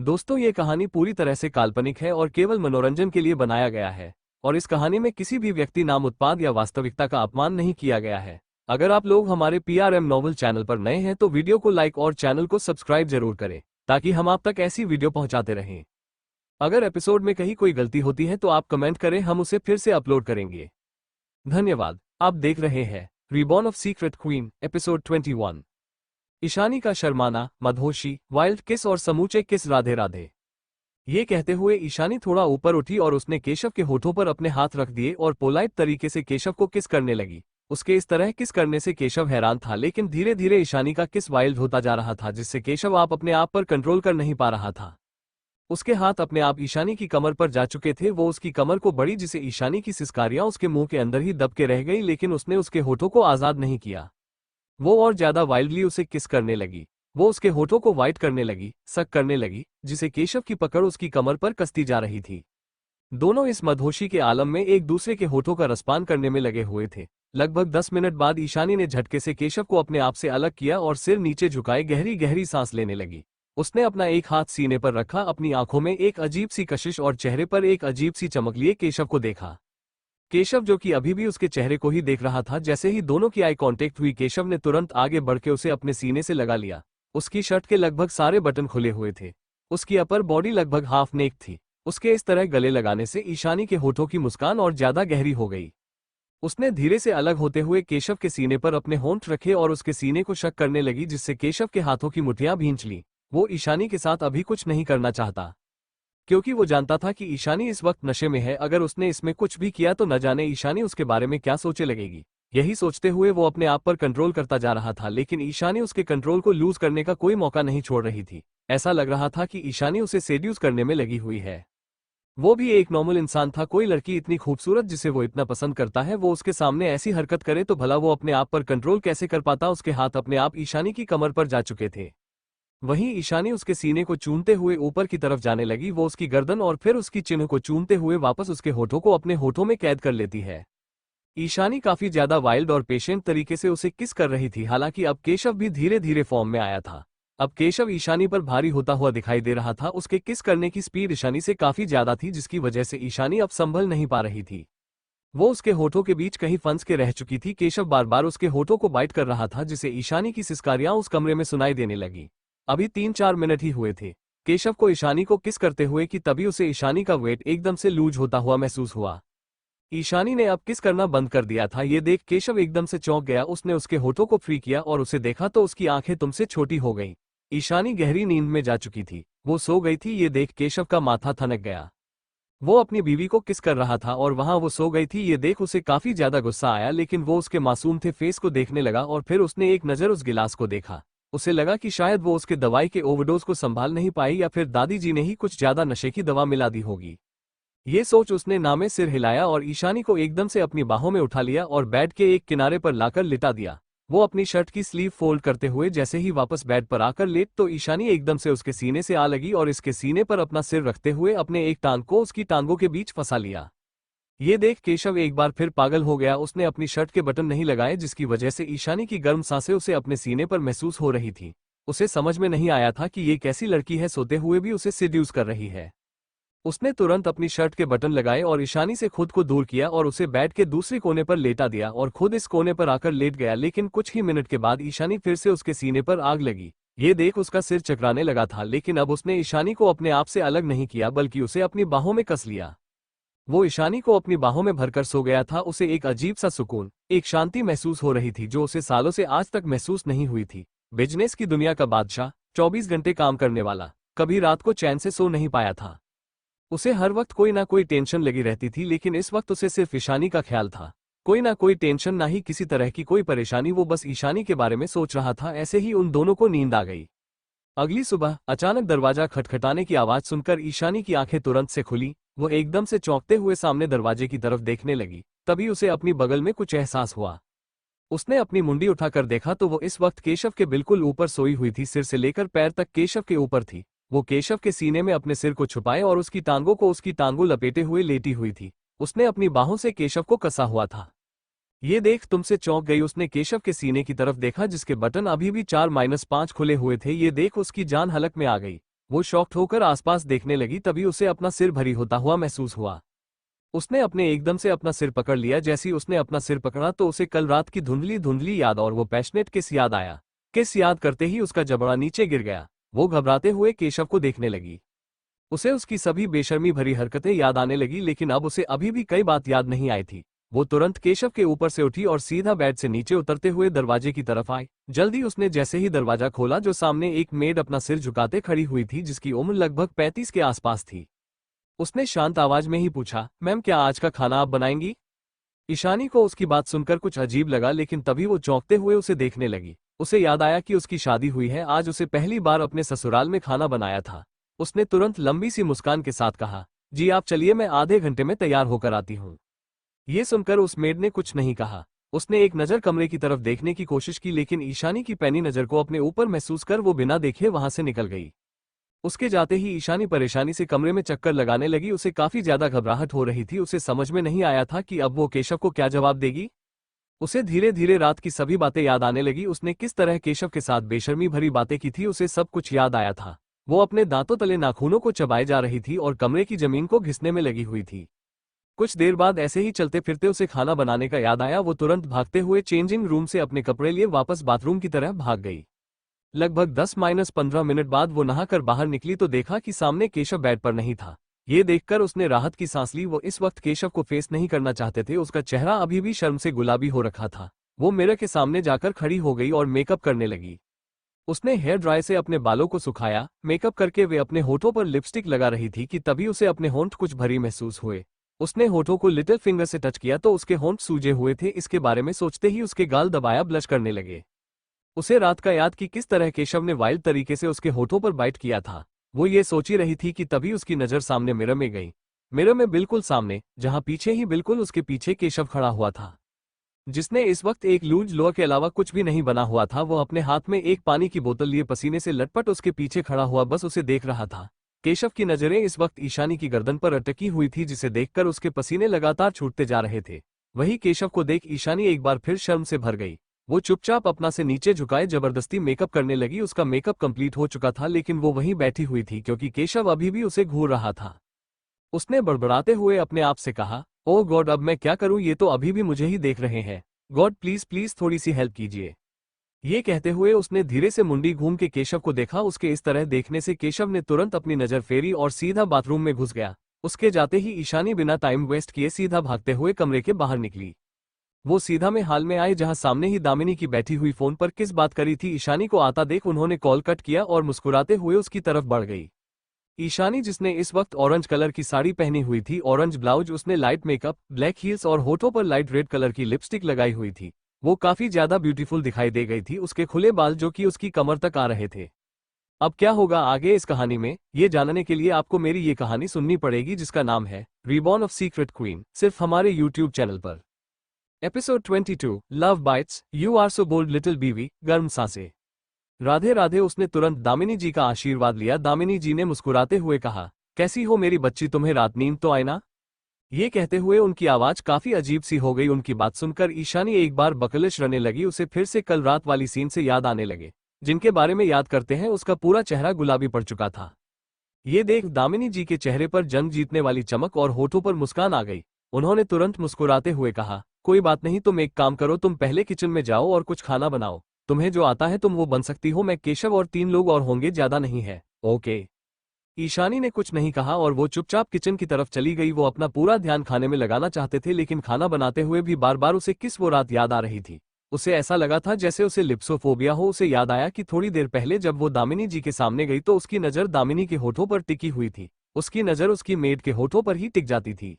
दोस्तों, ये कहानी पूरी तरह से काल्पनिक है और केवल मनोरंजन के लिए बनाया गया है। और इस कहानी में किसी भी व्यक्ति, नाम, उत्पाद या वास्तविकता का अपमान नहीं किया गया है। अगर आप लोग हमारे पीआरएम नॉवल चैनल पर नए हैं तो वीडियो को लाइक और चैनल को सब्सक्राइब जरूर करें, ताकि हम आप तक ऐसी वीडियो पहुंचाते रहें। अगर एपिसोड में कहीं कोई गलती होती है तो आप कमेंट करें, हम उसे फिर से अपलोड करेंगे। धन्यवाद। आप देख रहे हैं reborn of secret queen, episode 21। Ishani का शर्माना, मदहोशी, वाइल्ड किस और समूचे किस, राधे राधे। ये कहते हुए ईशानी थोड़ा ऊपर उठी और उसने केशव के होठों पर अपने हाथ रख दिए और पोलाइट तरीके से केशव को किस करने लगी। उसके इस तरह किस करने से केशव हैरान था, लेकिन धीरे धीरे ईशानी का किस वाइल्ड होता जा रहा था, जिससे केशव अपने आप पर कंट्रोल कर नहीं पा रहा था। उसके हाथ अपने आप ईशानी की कमर पर जा चुके थे। वो उसकी कमर को बड़ी, जिसे ईशानी की सिसकारियां उसके मुंह के अंदर ही दब के रह गई, लेकिन उसने उसके होठों को आजाद नहीं किया। वो और ज्यादा वाइल्डली उसे किस करने लगी। वो उसके होठों को वाइट करने लगी, सक करने लगी, जिसे केशव की पकड़ उसकी कमर पर कसती जा रही थी। दोनों इस मदहोशी के आलम में एक दूसरे के होठों का रसपान करने में लगे हुए थे। लगभग 10 मिनट बाद ईशानी ने झटके से केशव को अपने आप से अलग किया और सिर नीचे झुकाए गहरी गहरी सांस लेने लगी। उसने अपना एक हाथ सीने पर रखा, अपनी आंखों में एक अजीब सी कशिश और चेहरे पर एक अजीब सी चमक लिए केशव को देखा। केशव, जो कि अभी भी उसके चेहरे को ही देख रहा था, जैसे ही दोनों की आई कांटेक्ट हुई, केशव ने तुरंत आगे बढ़ के उसे अपने सीने से लगा लिया। उसकी शर्ट के लगभग सारे बटन खुले हुए थे। उसकी अपर बॉडी लगभग हाफ नेक थी। उसके इस तरह गले लगाने से ईशानी के होठों की मुस्कान और ज्यादा गहरी हो गई। उसने धीरे से अलग होते हुए केशव के सीने पर अपने होंठ रखे और उसके सीने को शक करने लगी, जिससे केशव के हाथों की मुठ्ठियां भींच लीं। वो ईशानी के साथ अभी कुछ नहीं करना चाहता, क्योंकि वो जानता था कि ईशानी इस वक्त नशे में है। अगर उसने इसमें कुछ भी किया तो न जाने ईशानी उसके बारे में क्या सोचे लगेगी। यही सोचते हुए वो अपने आप पर कंट्रोल करता जा रहा था, लेकिन ईशानी उसके कंट्रोल को लूज करने का कोई मौका नहीं छोड़ रही थी। ऐसा लग रहा था कि ईशानी उसे सेड्यूस करने में लगी हुई है। वो भी एक नॉर्मल इंसान था। कोई लड़की इतनी खूबसूरत, जिसे वो इतना पसंद करता है, वो उसके सामने ऐसी हरकत करे तो भला वो अपने आप पर कंट्रोल कैसे कर पाता। उसके हाथ अपने आप ईशानी की कमर पर जा चुके थे। वहीं ईशानी उसके सीने को चूमते हुए ऊपर की तरफ जाने लगी। वो उसकी गर्दन और फिर उसकी चिन्ह को चूमते हुए वापस उसके होठों को अपने होठों में कैद कर लेती है। ईशानी काफी ज्यादा वाइल्ड और पेशेंट तरीके से उसे किस कर रही थी। हालांकि अब केशव भी धीरे धीरे फॉर्म में आया था। अब केशव ईशानी पर भारी होता हुआ दिखाई दे रहा था। उसके किस करने की स्पीड ईशानी से काफी ज्यादा थी, जिसकी वजह से ईशानी अब संभल नहीं पा रही थी। वो उसके होठों के बीच कहीं फंस के रह चुकी थी। केशव बार बार उसके होठों को बाइट कर रहा था, जिसे ईशानी की सिसकारियां उस कमरे में सुनाई देने लगी। अभी 3-4 मिनट ही हुए थे केशव को ईशानी को किस करते हुए कि तभी उसे ईशानी का वेट एकदम से लूज होता हुआ महसूस हुआ। ईशानी ने अब किस करना बंद कर दिया था। ये देख केशव एकदम से चौंक गया। उसने उसके होठों को फ्री किया और उसे देखा तो उसकी आंखें तुमसे छोटी हो गईं। ईशानी गहरी नींद में जा चुकी थी। वो सो गई थी। ये देख केशव का माथा ठनक गया। वो अपनी बीवी को किस कर रहा था और वहां वो सो गई थी। ये देख उसे काफी ज्यादा गुस्सा आया, लेकिन वो उसके मासूम थे फेस को देखने लगा और फिर उसने एक नजर उस गिलास को देखा। उसे लगा कि शायद वो उसके दवाई के ओवरडोज को संभाल नहीं पाई, या फिर दादी जी ने ही कुछ ज्यादा नशे की दवा मिला दी होगी। ये सोच उसने नामे सिर हिलाया और ईशानी को एकदम से अपनी बाहों में उठा लिया और बेड के एक किनारे पर लाकर लिटा दिया। वो अपनी शर्ट की स्लीव फोल्ड करते हुए जैसे ही वापस बेड पर आकर लेट तो ईशानी एकदम से उसके सीने से आ लगी और इसके सीने पर अपना सिर रखते हुए अपने एक टांग को उसकी टांगों के बीच फंसा लिया। ये देख केशव एक बार फिर पागल हो गया। उसने अपनी शर्ट के बटन नहीं लगाए, जिसकी वजह से ईशानी की गर्म सांसें उसे अपने सीने पर महसूस हो रही थी। उसे समझ में नहीं आया था कि ये कैसी लड़की है, सोते हुए भी उसे सेड्यूस कर रही है। उसने तुरंत अपनी शर्ट के बटन लगाए और ईशानी से खुद को दूर किया और उसे बेड के दूसरे कोने पर लेटा दिया और खुद इस कोने पर आकर लेट गया। लेकिन कुछ ही मिनट के बाद ईशानी फिर से उसके सीने पर आग लगी। ये देख उसका सिर चकराने लगा था, लेकिन अब उसने ईशानी को अपने आप से अलग नहीं किया, बल्कि उसे अपनी बाहों में कस लिया। वो ईशानी को अपनी बाहों में भरकर सो गया था। उसे एक अजीब सा सुकून, एक शांति महसूस हो रही थी, जो उसे सालों से आज तक महसूस नहीं हुई थी। बिजनेस की दुनिया का बादशाह, 24 घंटे काम करने वाला, कभी रात को चैन से सो नहीं पाया था। उसे हर वक्त कोई ना कोई टेंशन लगी रहती थी, लेकिन इस वक्त उसे सिर्फ ईशानी का ख्याल था। कोई ना कोई टेंशन, ना ही किसी तरह की कोई परेशानी। वो बस ईशानी के बारे में सोच रहा था। ऐसे ही उन दोनों को नींद आ गई। अगली सुबह अचानक दरवाजा खटखटाने की आवाज सुनकर ईशानी की आंखें तुरंत से खुली। वो एकदम से चौंकते हुए सामने दरवाजे की तरफ देखने लगी। तभी उसे अपनी बगल में कुछ एहसास हुआ। उसने अपनी मुंडी उठाकर देखा तो वो इस वक्त केशव के बिल्कुल ऊपर सोई हुई थी। सिर से लेकर पैर तक केशव के ऊपर थी। वो केशव के सीने में अपने सिर को छुपाए और उसकी टांगों को उसकी टांगों लपेटे हुए लेटी हुई थी। उसने अपनी बाहों से केशव को कसा हुआ था। ये देख तुमसे चौंक गई। उसने केशव के सीने की तरफ देखा, जिसके बटन अभी भी 4-5 खुले हुए थे। ये देख उसकी जान हलक में आ गई। वो शॉक्ड होकर आसपास देखने लगी, तभी उसे अपना सिर भारी होता हुआ महसूस हुआ। उसने अपने एकदम से अपना सिर पकड़ लिया। जैसे ही उसने अपना सिर पकड़ा तो उसे कल रात की धुंधली धुंधली याद और वो पैशनेट किस याद आया। किस याद करते ही उसका जबड़ा नीचे गिर गया। वो घबराते हुए केशव को देखने लगी। उसे उसकी सभी बेशर्मी भरी हरकतें याद आने लगी, लेकिन अब उसे अभी भी कई बात याद नहीं आई थी। वो तुरंत केशव के ऊपर से उठी और सीधा बेड से नीचे उतरते हुए दरवाजे की तरफ आई। जल्दी उसने जैसे ही दरवाजा खोला, जो सामने एक मेड अपना सिर झुकाते खड़ी हुई थी, जिसकी उम्र लगभग 35 के आसपास थी। उसने शांत आवाज में ही पूछा, मैम क्या आज का खाना आप बनाएंगी? ईशानी को उसकी बात सुनकर कुछ अजीब लगा, लेकिन तभी वो चौंकते हुए उसे देखने लगी। उसे याद आया कि उसकी शादी हुई है, आज उसे पहली बार अपने ससुराल में खाना बनाया था। उसने तुरंत लंबी सी मुस्कान के साथ कहा, जी आप चलिए, मैं आधे घंटे में तैयार होकर आती हूँ। ये सुनकर उस मेड ने कुछ नहीं कहा। उसने एक नज़र कमरे की तरफ देखने की कोशिश की, लेकिन ईशानी की पैनी नज़र को अपने ऊपर महसूस कर वो बिना देखे वहां से निकल गई। उसके जाते ही ईशानी परेशानी से कमरे में चक्कर लगाने लगी। उसे काफी ज्यादा घबराहट हो रही थी। उसे समझ में नहीं आया था कि अब वो केशव को क्या जवाब देगी। उसे धीरे धीरे रात की सभी बातें याद आने लगी। उसने किस तरह केशव के साथ बेशर्मी भरी बातें की थी, उसे सब कुछ याद आया था। वो अपने दांतों तले नाखूनों को चबाए जा रही थी और कमरे की जमीन को घिसने में लगी हुई थी। कुछ देर बाद ऐसे ही चलते फिरते उसे खाना बनाने का याद आया। वो तुरंत भागते हुए चेंजिंग रूम से अपने कपड़े लिए वापस बाथरूम की तरह भाग गई। लगभग 10-15 मिनट बाद वो नहाकर बाहर निकली तो देखा कि सामने केशव बेड पर नहीं था। ये देखकर उसने राहत की सांस ली। वो इस वक्त केशव को फेस नहीं करना चाहते थे। उसका चेहरा अभी भी शर्म से गुलाबी हो रखा था। वो मिरर के सामने जाकर खड़ी हो गई और मेकअप करने लगी। उसने हेयर ड्राई से अपने बालों को सुखाया। मेकअप करके वे अपने होठों पर लिपस्टिक लगा रही थी कि तभी उसे अपने होंठ कुछ भरी महसूस हुए। उसने होठों को लिटिल फिंगर से टच किया तो उसके होंठ सूजे हुए थे। इसके बारे में सोचते ही उसके गाल दबाया ब्लश करने लगे। उसे रात का याद कि किस तरह केशव ने वाइल्ड तरीके से उसके होठों पर बाइट किया था। वो ये सोच ही रही थी कि तभी उसकी नज़र सामने मिरर में गई। मिरर में बिल्कुल सामने, जहां पीछे ही बिल्कुल उसके पीछे केशव खड़ा हुआ था, जिसने इस वक्त एक लूज लोअर के अलावा कुछ भी नहीं बना हुआ था। वो अपने हाथ में एक पानी की बोतल लिए पसीने से लटपट उसके पीछे खड़ा हुआ बस उसे देख रहा था। केशव की नजरें इस वक्त ईशानी की गर्दन पर अटकी हुई थी, जिसे देखकर उसके पसीने लगातार छूटते जा रहे थे। वही केशव को देख ईशानी एक बार फिर शर्म से भर गई। वो चुपचाप अपना से नीचे झुकाए जबरदस्ती मेकअप करने लगी। उसका मेकअप कंप्लीट हो चुका था, लेकिन वो वहीं बैठी हुई थी क्योंकि केशव अभी भी उसे घूर रहा था। उसने बड़बड़ाते हुए अपने आप से कहा, ओह गॉड, अब मैं क्या करूं? ये तो अभी भी मुझे ही देख रहे हैं। गॉड प्लीज प्लीज थोड़ी सी हेल्प कीजिए। ये कहते हुए उसने धीरे से मुंडी घूम के केशव को देखा। उसके इस तरह देखने से केशव ने तुरंत अपनी नजर फेरी और सीधा बाथरूम में घुस गया। उसके जाते ही ईशानी बिना टाइम वेस्ट किए सीधा भागते हुए कमरे के बाहर निकली। वो सीधा में हाल में आए, जहां सामने ही दामिनी की बैठी हुई फोन पर किस बात करी थी। ईशानी को आता देख उन्होंने कॉल कट किया और मुस्कुराते हुए उसकी तरफ बढ़ गई। ईशानी, जिसने इस वक्त ऑरेंज कलर की साड़ी पहनी हुई थी, ऑरेंज ब्लाउज, उसने लाइट मेकअप, ब्लैक हील्स और होठों पर लाइट रेड कलर की लिपस्टिक लगाई हुई थी। वो काफी ज्यादा ब्यूटीफुल दिखाई दे गई थी। उसके खुले बाल जो कि उसकी कमर तक आ रहे थे। अब क्या होगा आगे इस कहानी में, ये जानने के लिए आपको मेरी ये कहानी सुननी पड़ेगी, जिसका नाम है रीबॉर्न ऑफ सीक्रेट क्वीन, सिर्फ हमारे यूट्यूब चैनल पर। Episode 22, love bites, you are so bold little बीवी, गर्म सांसें। राधे राधे। उसने तुरंत दामिनी जी का आशीर्वाद लिया। दामिनी जी ने मुस्कुराते हुए कहा, कैसी हो मेरी बच्ची, तुम्हें रात नींद तो आए ना? ये कहते हुए उनकी आवाज काफी अजीब सी हो गई। उनकी बात सुनकर ईशानी एक बार बकलिश रहने लगी। उसे फिर से कल रात वाली सीन से याद आने लगे, जिनके बारे में याद करते हैं उसका पूरा चेहरा गुलाबी पड़ चुका था। ये देख दामिनी जी के चेहरे पर जंग जीतने वाली चमक और होठों पर मुस्कान आ गई। उन्होंने तुरंत मुस्कुराते हुए कहा, कोई बात नहीं, तुम एक काम करो, तुम पहले किचन में जाओ और कुछ खाना बनाओ। तुम्हें जो आता है तुम वो बन सकती हो। मैं, केशव और 3 लोग और होंगे, ज्यादा नहीं है। ओके। ईशानी ने कुछ नहीं कहा और वो चुपचाप किचन की तरफ चली गई। वो अपना पूरा ध्यान खाने में लगाना चाहते थे, लेकिन खाना बनाते हुए भी बार बार उसे किस वो रात याद आ रही थी। उसे ऐसा लगा था जैसे उसे लिप्सोफोबिया हो। उसे याद आया कि थोड़ी देर पहले जब वो दामिनी जी के सामने गई तो उसकी नज़र दामिनी के होठों पर टिकी हुई थी। उसकी नज़र उसकी मेड के होठों पर ही टिक जाती थी।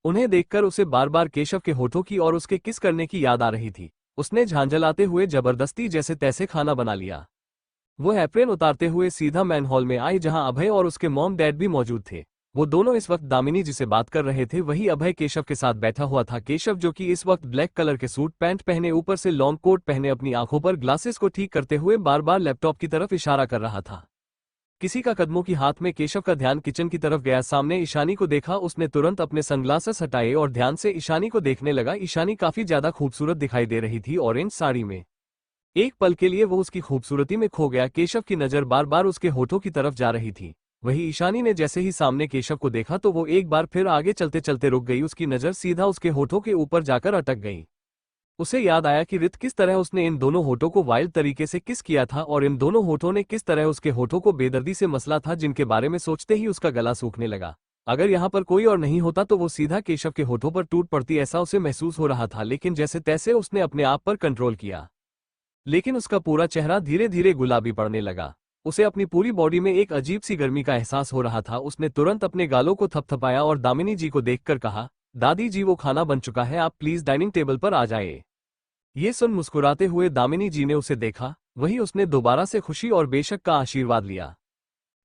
उन्हें देखकर उसे बार बार केशव के होठों की और उसके किस करने की याद आ रही थी। उसने झांझलाते हुए जबरदस्ती जैसे तैसे खाना बना लिया। वो एप्रेन उतारते हुए सीधा मैन हॉल में आई, जहां अभय और उसके मॉम डैड भी मौजूद थे। वो दोनों इस वक्त दामिनी जी से बात कर रहे थे। वही अभय केशव के साथ बैठा हुआ था। केशव, जो कि इस वक्त ब्लैक कलर के सूट पैंट पहने ऊपर से लॉन्ग कोट पहने अपनी आंखों पर ग्लासेस को ठीक करते हुए बार बार लैपटॉप की तरफ इशारा कर रहा था। किसी का कदमों की हाथ में केशव का ध्यान किचन की तरफ गया। सामने ईशानी को देखा। उसने तुरंत अपने सनग्लासेस हटाए और ध्यान से ईशानी को देखने लगा। ईशानी काफी ज्यादा खूबसूरत दिखाई दे रही थी ऑरेंज साड़ी में। एक पल के लिए वो उसकी खूबसूरती में खो गया। केशव की नजर बार बार उसके होठों की तरफ जा रही थी। वही ईशानी ने जैसे ही सामने केशव को देखा तो वो एक बार फिर आगे चलते चलते रुक गई। उसकी नजर सीधा उसके होठों के ऊपर जाकर अटक गई। उसे याद आया कि रित किस तरह उसने इन दोनों होठों को वाइल्ड तरीके से किस किया था और इन दोनों होठों ने किस तरह उसके होठों को बेदर्दी से मसला था, जिनके बारे में सोचते ही उसका गला सूखने लगा। अगर यहाँ पर कोई और नहीं होता तो वो सीधा केशव के होठों पर टूट पड़ती, ऐसा उसे महसूस हो रहा था। लेकिन जैसे तैसे उसने अपने आप पर कंट्रोल किया, लेकिन उसका पूरा चेहरा धीरे धीरे गुलाबी पड़ने लगा। उसे अपनी पूरी बॉडी में एक अजीब सी गर्मी का एहसास हो रहा था। उसने तुरंत अपने गालों को थपथपाया और दामिनी जी को देखकर कहा, दादी जी वो खाना बन चुका है, आप प्लीज डाइनिंग टेबल पर आ जाइए। ये सुन मुस्कुराते हुए दामिनी जी ने उसे देखा। वही उसने दोबारा से खुशी और बेशक का आशीर्वाद लिया।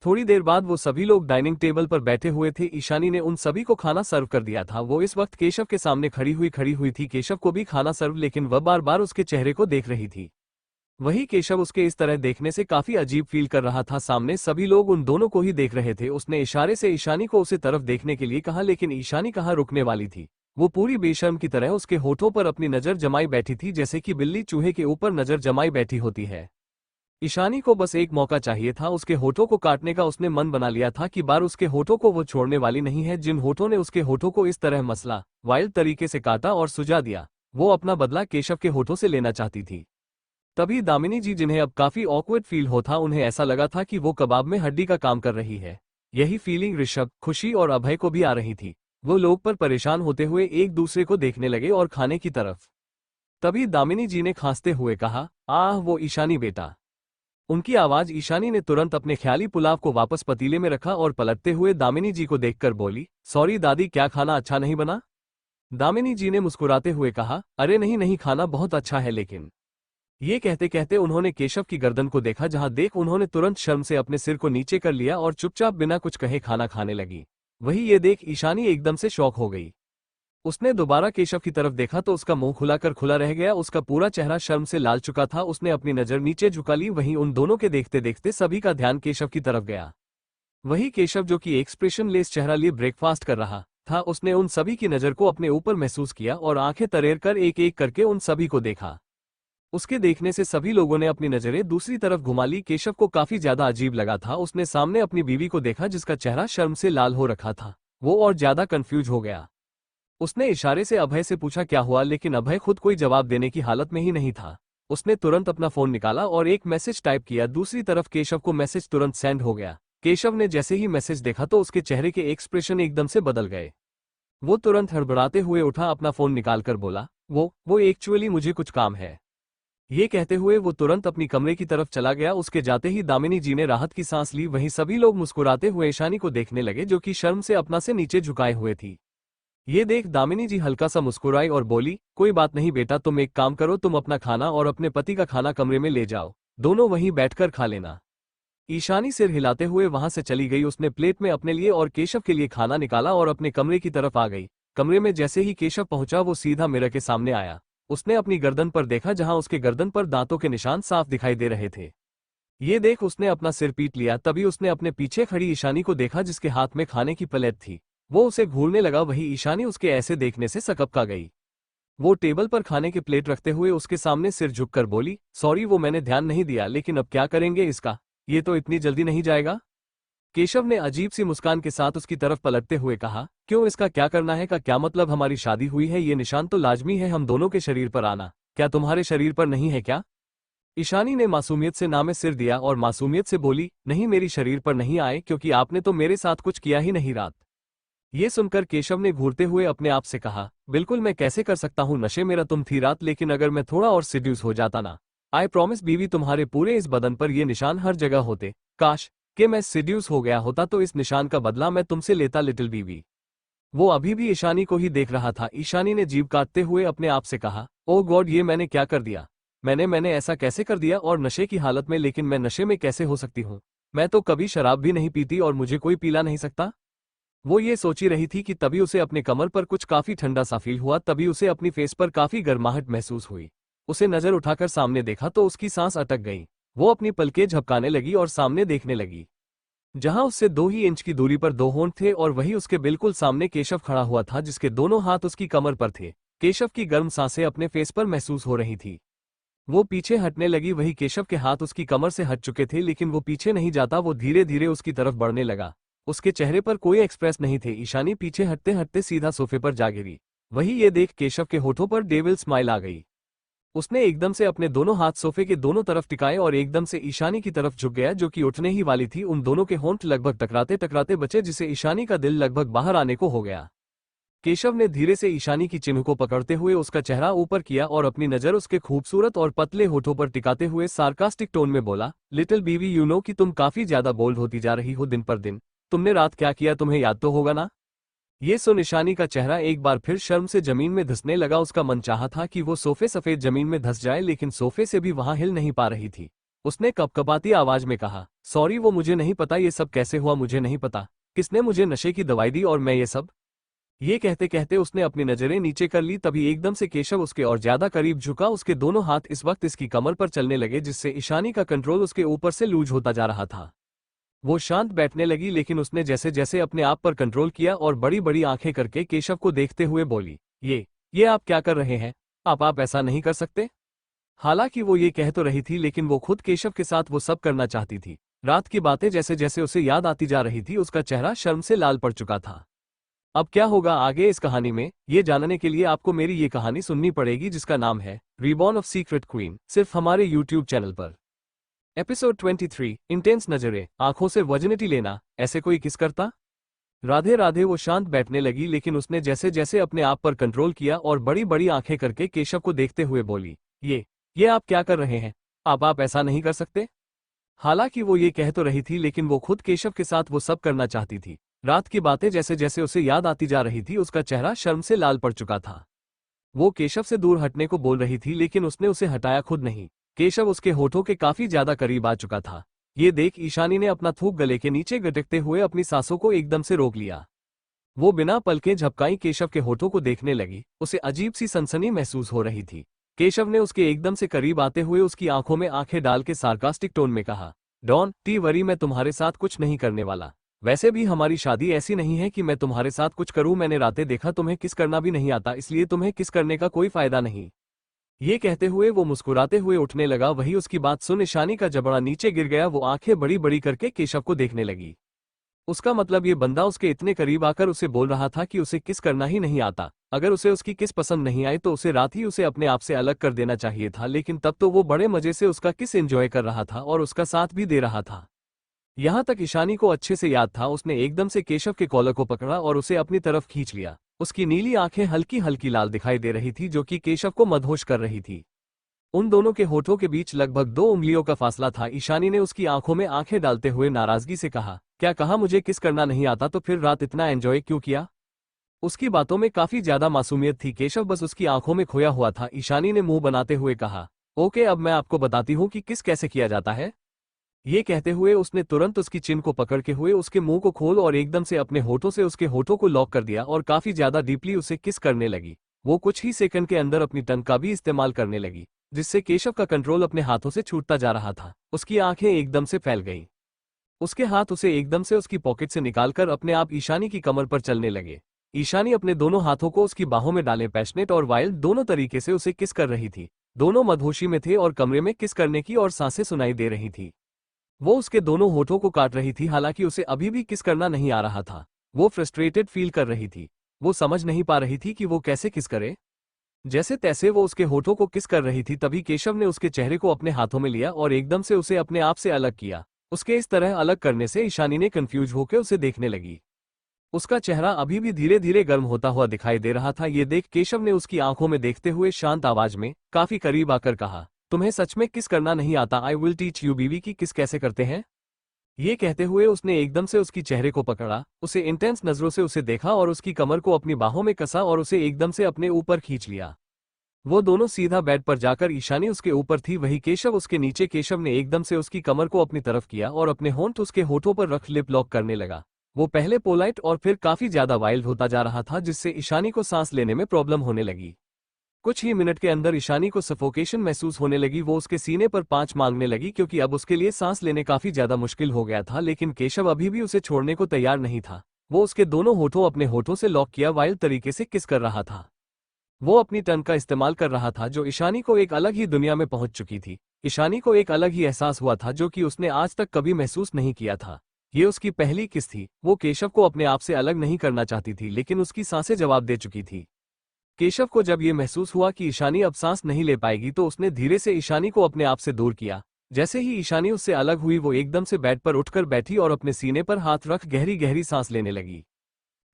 थोड़ी देर बाद वो सभी लोग डाइनिंग टेबल पर बैठे हुए थे। ईशानी ने उन सभी को खाना सर्व कर दिया था। वो इस वक्त केशव के सामने खड़ी हुई थी। केशव को भी खाना सर्व, लेकिन वह बार बार उसके चेहरे को देख रही थी। वही केशव उसके इस तरह देखने से काफी अजीब फील कर रहा था। सामने सभी लोग उन दोनों को ही देख रहे थे। उसने इशारे से ईशानी को उसे तरफ देखने के लिए कहा, लेकिन ईशानी कहाँ रुकने वाली थी। वो पूरी बेशर्म की तरह उसके होठों पर अपनी नजर जमाई बैठी थी, जैसे कि बिल्ली चूहे के ऊपर नजर जमाई बैठी होती है। ईशानी को बस एक मौका चाहिए था उसके होठों को काटने का। उसने मन बना लिया था कि बार उसके होठों को वो छोड़ने वाली नहीं है। जिन होठों ने उसके होठों को इस तरह मसला, वाइल्ड तरीके से काटा और सुझा दिया, वो अपना बदला केशव के होठों से लेना चाहती थी। तभी दामिनी जी, जिन्हें अब काफी ऑकवर्ड फील होता, उन्हें ऐसा लगा था कि वो कबाब में हड्डी का काम कर रही है। यही फीलिंग ऋषभ, खुशी और अभय को भी आ रही थी। वो लोग पर परेशान होते हुए एक दूसरे को देखने लगे और खाने की तरफ। तभी दामिनी जी ने खांसते हुए कहा, आह वो ईशानी बेटा। उनकी आवाज ईशानी ने तुरंत अपने ख्याली पुलाव को वापस पतीले में रखा और पलटते हुए दामिनी जी को देखकर बोली, सॉरी दादी, क्या खाना अच्छा नहीं बना? दामिनी जी ने मुस्कुराते हुए कहा, अरे नहीं नहीं, खाना बहुत अच्छा है। लेकिन ये कहते कहते उन्होंने केशव की गर्दन को देखा, जहां देख उन्होंने तुरंत शर्म से अपने सिर को नीचे कर लिया और चुपचाप बिना कुछ कहे खाना खाने लगी। वही ये देख ईशानी एकदम से शॉक हो गई। उसने दोबारा केशव की तरफ देखा तो उसका मुंह खुलाकर खुला रह गया। उसका पूरा चेहरा शर्म से लाल चुका था। उसने अपनी नजर नीचे झुका ली। वहीं उन दोनों के देखते देखते सभी का ध्यान केशव की तरफ गया। वही केशव, जो कि एक्सप्रेशन लेस चेहरा लिए ब्रेकफास्ट कर रहा था, उसने उन सभी की नजर को अपने ऊपर महसूस किया और आंखें तरेर कर एक एक करके उन सभी को देखा। उसके देखने से सभी लोगों ने अपनी नजरें दूसरी तरफ घुमा ली। केशव को काफी ज्यादा अजीब लगा था। उसने सामने अपनी बीवी को देखा, जिसका चेहरा शर्म से लाल हो रखा था। वो और ज्यादा कंफ्यूज हो गया। उसने इशारे से अभय से पूछा क्या हुआ, लेकिन अभय खुद कोई जवाब देने की हालत में ही नहीं था। उसने तुरंत अपना फोन निकाला और एक मैसेज टाइप किया। दूसरी तरफ केशव को मैसेज तुरंत सेंड हो गया। केशव ने जैसे ही मैसेज देखा तो उसके चेहरे के एक्सप्रेशन एकदम से बदल गए। वो तुरंत हड़बड़ाते हुए उठा, अपना फोन निकालकर बोला, वो एक्चुअली मुझे कुछ काम है। ये कहते हुए वो तुरंत अपनी कमरे की तरफ चला गया। उसके जाते ही दामिनी जी ने राहत की सांस ली। वहीं सभी लोग मुस्कुराते हुए ईशानी को देखने लगे, जो कि शर्म से अपना से नीचे झुकाए हुए थी। ये देख दामिनी जी हल्का सा मुस्कुराई और बोली, कोई बात नहीं बेटा, तुम एक काम करो, तुम अपना खाना और अपने पति का खाना कमरे में ले जाओ, दोनों वहीं बैठकर खा लेना। ईशानी सिर हिलाते हुए वहां से चली गई। उसने प्लेट में अपने लिए और केशव के लिए खाना निकाला और अपने कमरे की तरफ आ गई। कमरे में जैसे ही केशव पहुंचा, वो सीधा मिरर के सामने आया। उसने अपनी गर्दन पर देखा, जहां उसके गर्दन पर दांतों के निशान साफ दिखाई दे रहे थे। ये देख उसने अपना सिर पीट लिया। तभी उसने अपने पीछे खड़ी ईशानी को देखा, जिसके हाथ में खाने की प्लेट थी। वो उसे घूरने लगा। वही ईशानी उसके ऐसे देखने से सकपका गई। वो टेबल पर खाने की प्लेट रखते हुए उसके सामने सिर झुककर बोली, सॉरी वो मैंने ध्यान नहीं दिया, लेकिन अब क्या करेंगे इसका, ये तो इतनी जल्दी नहीं जाएगा। केशव ने अजीब सी मुस्कान के साथ उसकी तरफ पलटते हुए कहा, क्यों, इसका क्या करना है का क्या मतलब, हमारी शादी हुई है, ये निशान तो लाजमी है हम दोनों के शरीर पर आना, क्या तुम्हारे शरीर पर नहीं है क्या? ईशानी ने मासूमियत से ना में सिर दिया और मासूमियत से बोली, नहीं मेरी शरीर पर नहीं आए, क्योंकि आपने तो मेरे साथ कुछ किया ही नहीं रात। ये सुनकर केशव ने घूरते हुए अपने आप से कहा, बिल्कुल मैं कैसे कर सकता हूँ, नशे मेरा तुम थी रात, लेकिन अगर मैं थोड़ा और सिड्यूस हो जाता ना, आई प्रॉमिस बीवी, तुम्हारे पूरे इस बदन पर ये निशान हर जगह होते। काश कि मैं सिड्यूस हो गया होता तो इस निशान का बदला मैं तुमसे लेता लिटिल बीवी। वो अभी भी ईशानी को ही देख रहा था। ईशानी ने जीभ काटते हुए अपने आप से कहा, ओ गॉड, ये मैंने क्या कर दिया, मैंने ऐसा कैसे कर दिया, और नशे की हालत में, लेकिन मैं नशे में कैसे हो सकती हूँ, मैं तो कभी शराब भी नहीं पीती और मुझे कोई पिला नहीं सकता। वो ये सोची रही थी कि तभी उसे अपने कमर पर कुछ काफी ठंडा सा फील हुआ। तभी उसे अपनी फेस पर काफी गर्माहट महसूस हुई। उसे नजर उठाकर सामने देखा तो उसकी सांस अटक गई। वो अपनी पलकें झपकाने लगी और सामने देखने लगी, जहां उससे 2 ही इंच की दूरी पर 2 होंठ थे और वही उसके बिल्कुल सामने केशव खड़ा हुआ था, जिसके दोनों हाथ उसकी कमर पर थे। केशव की गर्म सांसें अपने फेस पर महसूस हो रही थी। वो पीछे हटने लगी। वही केशव के हाथ उसकी कमर से हट चुके थे, लेकिन वो पीछे नहीं जाता। वो धीरे धीरे उसकी तरफ बढ़ने लगा। उसके चेहरे पर कोई एक्सप्रेस नहीं थे। ईशानी पीछे हटते हटते सीधा सोफे पर जा गिरी। वही ये देख केशव के होठों पर डेविल स्माइल आ गई। उसने एकदम से अपने दोनों हाथ सोफे के दोनों तरफ टिकाए और एकदम से ईशानी की तरफ झुक गया, जो कि उठने ही वाली थी। उन दोनों के होंठ लगभग टकराते टकराते बचे, जिसे ईशानी का दिल लगभग बाहर आने को हो गया। केशव ने धीरे से ईशानी की चिन्ह को पकड़ते हुए उसका चेहरा ऊपर किया और अपनी नजर उसके खूबसूरत और पतले होठों पर टिकाते हुए सार्कास्टिक टोन में बोला, लिटिल बीवी, यू नो कि तुम काफी ज्यादा बोल्ड होती जा रही हो दिन पर दिन। तुमने रात क्या किया, तुम्हें याद तो होगा ना? ये सुन ईशानी का चेहरा एक बार फिर शर्म से जमीन में धंसने लगा। उसका मन चाहा था कि वो सोफे सफेद जमीन में धंस जाए, लेकिन सोफे से भी वहां हिल नहीं पा रही थी। उसने कपकपाती आवाज में कहा, सॉरी, वो मुझे नहीं पता ये सब कैसे हुआ, मुझे नहीं पता किसने मुझे नशे की दवाई दी और मैं ये सब। ये कहते कहते उसने अपनी नजरें नीचे कर ली। तभी एकदम से केशव उसके और ज्यादा करीब झुका। उसके दोनों हाथ इस वक्त इसकी कमर पर चलने लगे, जिससे ईशानी का कंट्रोल उसके ऊपर से लूज होता जा रहा था। वो शांत बैठने लगी, लेकिन उसने जैसे जैसे अपने आप पर कंट्रोल किया और बड़ी बड़ी आंखें करके केशव को देखते हुए बोली, ये आप क्या कर रहे हैं? आप ऐसा नहीं कर सकते। हालांकि वो ये कह तो रही थी, लेकिन वो खुद केशव के साथ वो सब करना चाहती थी। रात की बातें जैसे जैसे उसे याद आती जा रही थी, उसका चेहरा शर्म से लाल पड़ चुका था। अब क्या होगा आगे इस कहानी में, ये जानने के लिए आपको मेरी ये कहानी सुननी पड़ेगी, जिसका नाम है रीबॉर्न ऑफ सीक्रेट क्वीन, सिर्फ हमारे यूट्यूब चैनल पर। एपिसोड 23, इंटेंस नजरें, आंखों से वर्जिनिटी लेना, ऐसे कोई किस करता? राधे राधे। वो शांत बैठने लगी, लेकिन उसने जैसे जैसे अपने आप पर कंट्रोल किया और बड़ी बड़ी आंखें करके केशव को देखते हुए बोली, ये आप क्या कर रहे हैं? आप ऐसा नहीं कर सकते। हालांकि वो ये कह तो रही थी, लेकिन वो खुद केशव के साथ वो सब करना चाहती थी। रात की बातें जैसे जैसे उसे याद आती जा रही थी, उसका चेहरा शर्म से लाल पड़ चुका था। वो केशव से दूर हटने को बोल रही थी, लेकिन उसने उसे हटाया खुद नहीं। केशव उसके होठों के काफी ज्यादा करीब आ चुका था। ये देख ईशानी ने अपना थूक गले के नीचे गटकते हुए अपनी सांसों को एकदम से रोक लिया। वो बिना पलकें झपकाई केशव के होठों को देखने लगी। उसे अजीब सी सनसनी महसूस हो रही थी। केशव ने उसके एकदम से करीब आते हुए उसकी आंखों में आंखें डाल के सार्कास्टिक टोन में कहा, डॉन टी वरी, मैं तुम्हारे साथ कुछ नहीं करने वाला। वैसे भी हमारी शादी ऐसी नहीं है कि मैं तुम्हारे साथ कुछ करूं। मैंने रातें देखा तुम्हें किस करना भी नहीं आता, इसलिए तुम्हें किस करने का कोई फायदा नहीं। ये कहते हुए वो मुस्कुराते हुए उठने लगा। वही उसकी बात सुन ईशानी का जबड़ा नीचे गिर गया। वो आंखें बड़ी बड़ी करके केशव को देखने लगी। उसका मतलब ये बंदा उसके इतने करीब आकर उसे बोल रहा था कि उसे किस करना ही नहीं आता। अगर उसे उसकी किस पसंद नहीं आई तो उसे रात ही उसे अपने आप से अलग कर देना चाहिए था, लेकिन तब तो वो बड़े मजे से उसका किस एंजॉय कर रहा था और उसका साथ भी दे रहा था। यहां तक ईशानी को अच्छे से याद था। उसने एकदम से केशव के कॉलर को पकड़ा और उसे अपनी तरफ खींच लिया। उसकी नीली आंखें हल्की हल्की लाल दिखाई दे रही थी, जो कि केशव को मदहोश कर रही थी। उन दोनों के होठों के बीच लगभग 2 उंगलियों का फासला था। ईशानी ने उसकी आंखों में आंखें डालते हुए नाराजगी से कहा, क्या कहा? मुझे किस करना नहीं आता तो फिर रात इतना एंजॉय क्यों किया? उसकी बातों में काफी ज्यादा मासूमियत थी। केशव बस उसकी आंखों में खोया हुआ था। ईशानी ने मुंह बनाते हुए कहा, ओके, अब मैं आपको बताती हूँ कि किस कैसे किया जाता है। ये कहते हुए उसने तुरंत उसकी चिन को पकड़ के हुए उसके मुंह को खोल और एकदम से अपने होठों से उसके होठों को लॉक कर दिया और काफी ज्यादा डीपली उसे किस करने लगी। वो कुछ ही सेकंड के अंदर अपनी टंग का भी इस्तेमाल करने लगी, जिससे केशव का कंट्रोल अपने हाथों से छूटता जा रहा था। उसकी आंखें एकदम से फैल गईं। उसके हाथ उसे एकदम से उसकी पॉकेट से निकालकर अपने आप ईशानी की कमर पर चलने लगे। ईशानी अपने दोनों हाथों को उसकी बाहों में डाले पैशनेट और वाइल्ड दोनों तरीके से उसे किस कर रही थी। दोनों मदहोशी में थे और कमरे में किस करने की और सांसें सुनाई दे रही थी। वो उसके दोनों होठों को काट रही थी। हालांकि उसे अभी भी किस करना नहीं आ रहा था। वो फ्रस्ट्रेटेड फील कर रही थी। वो समझ नहीं पा रही थी कि वो कैसे किस करे। जैसे तैसे वो उसके होठों को किस कर रही थी, तभी केशव ने उसके चेहरे को अपने हाथों में लिया और एकदम से उसे अपने आप से अलग किया। उसके इस तरह अलग करने से ईशानी ने कंफ्यूज होकर उसे देखने लगी। उसका चेहरा अभी भी धीरे धीरे गर्म होता हुआ दिखाई दे रहा था। ये देख केशव ने उसकी आंखों में देखते हुए शांत आवाज में काफी करीब आकर कहा, तुम्हें सच में किस करना नहीं आता? आई विल टीच यू बीवी की किस कैसे करते हैं। ये कहते हुए उसने एकदम से उसकी चेहरे को पकड़ा, उसे इंटेंस नजरों से उसे देखा और उसकी कमर को अपनी बाहों में कसा और उसे एकदम से अपने ऊपर खींच लिया। वो दोनों सीधा बेड पर जाकर ईशानी उसके ऊपर थी, वही केशव उसके नीचे। केशव ने एकदम से उसकी कमर को अपनी तरफ किया और अपने होंठ उसके होठों पर रख लिप लॉक करने लगा। वो पहले पोलाइट और फिर काफी ज्यादा वाइल्ड होता जा रहा था, जिससे ईशानी को सांस लेने में प्रॉब्लम होने लगी। कुछ ही मिनट के अंदर ईशानी को सफोकेशन महसूस होने लगी। वो उसके सीने पर 5 मांगने लगी, क्योंकि अब उसके लिए सांस लेने काफी ज्यादा मुश्किल हो गया था। लेकिन केशव अभी भी उसे छोड़ने को तैयार नहीं था। वो उसके दोनों होठों अपने होठों से लॉक किया वाइल्ड तरीके से किस कर रहा था। वो अपनी टर्न का इस्तेमाल कर रहा था जो ईशानी को एक अलग ही दुनिया में पहुंच चुकी थी। ईशानी को एक अलग ही एहसास हुआ था जो कि उसने आज तक कभी महसूस नहीं किया था। ये उसकी पहली किस थी। वो केशव को अपने आप से अलग नहीं करना चाहती थी लेकिन उसकी सांसें जवाब दे चुकी थी। केशव को जब ये महसूस हुआ कि ईशानी अब सांस नहीं ले पाएगी तो उसने धीरे से ईशानी को अपने आप से दूर किया। जैसे ही ईशानी उससे अलग हुई वो एकदम से बेड पर उठकर बैठी और अपने सीने पर हाथ रख गहरी गहरी सांस लेने लगी।